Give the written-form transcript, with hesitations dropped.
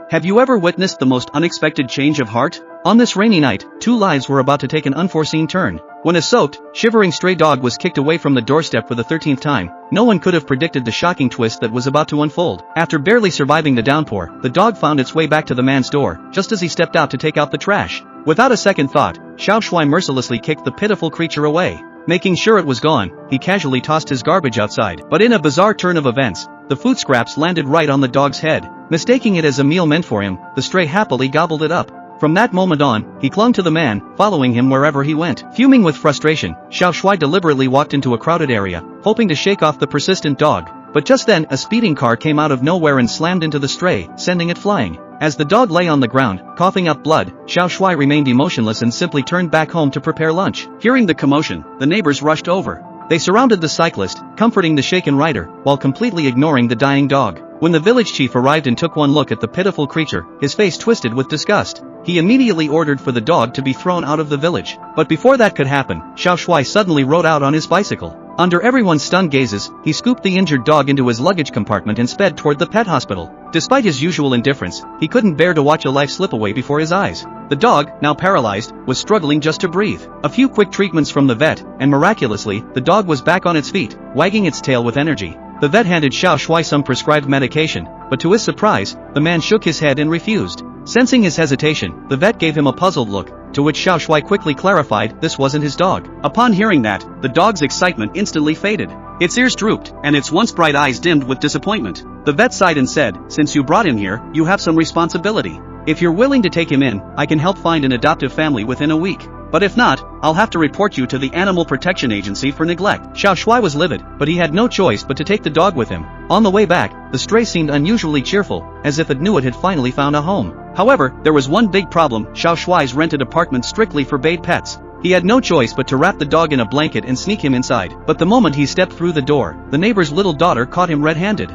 Have you ever witnessed the most unexpected change of heart? On this rainy night, two lives were about to take an unforeseen turn. When a soaked, shivering stray dog was kicked away from the doorstep for the 13th time, no one could have predicted the shocking twist that was about to unfold. After barely surviving the downpour, the dog found its way back to the man's door, just as he stepped out to take out the trash. Without a second thought, Xiao Shuai mercilessly kicked the pitiful creature away. Making sure it was gone, he casually tossed his garbage outside. But in a bizarre turn of events, the food scraps landed right on the dog's head. Mistaking it as a meal meant for him, the stray happily gobbled it up. From that moment on, he clung to the man, following him wherever he went. Fuming with frustration, Xiao Shuai deliberately walked into a crowded area, hoping to shake off the persistent dog. But just then, a speeding car came out of nowhere and slammed into the stray, sending it flying. As the dog lay on the ground, coughing up blood, Xiao Shuai remained emotionless and simply turned back home to prepare lunch. Hearing the commotion, the neighbors rushed over. They surrounded the cyclist, comforting the shaken rider, while completely ignoring the dying dog. When the village chief arrived and took one look at the pitiful creature, his face twisted with disgust. He immediately ordered for the dog to be thrown out of the village. But before that could happen, Xiao Shuai suddenly rode out on his bicycle. Under everyone's stunned gazes, he scooped the injured dog into his luggage compartment and sped toward the pet hospital. Despite his usual indifference, he couldn't bear to watch a life slip away before his eyes. The dog, now paralyzed, was struggling just to breathe. A few quick treatments from the vet, and miraculously, the dog was back on its feet, wagging its tail with energy. The vet handed Xiao Shuai some prescribed medication, but to his surprise, the man shook his head and refused. Sensing his hesitation, the vet gave him a puzzled look, to which Xiao Shuai quickly clarified this wasn't his dog. Upon hearing that, the dog's excitement instantly faded. Its ears drooped, and its once bright eyes dimmed with disappointment. The vet sighed and said, "Since you brought him here, you have some responsibility. If you're willing to take him in, I can help find an adoptive family within a week. But if not, I'll have to report you to the Animal Protection Agency for neglect." Xiao Shuai was livid, but he had no choice but to take the dog with him. On the way back, the stray seemed unusually cheerful, as if it knew it had finally found a home. However, there was one big problem: Xiao Shuai's rented apartment strictly forbade pets. He had no choice but to wrap the dog in a blanket and sneak him inside. But the moment he stepped through the door, the neighbor's little daughter caught him red-handed.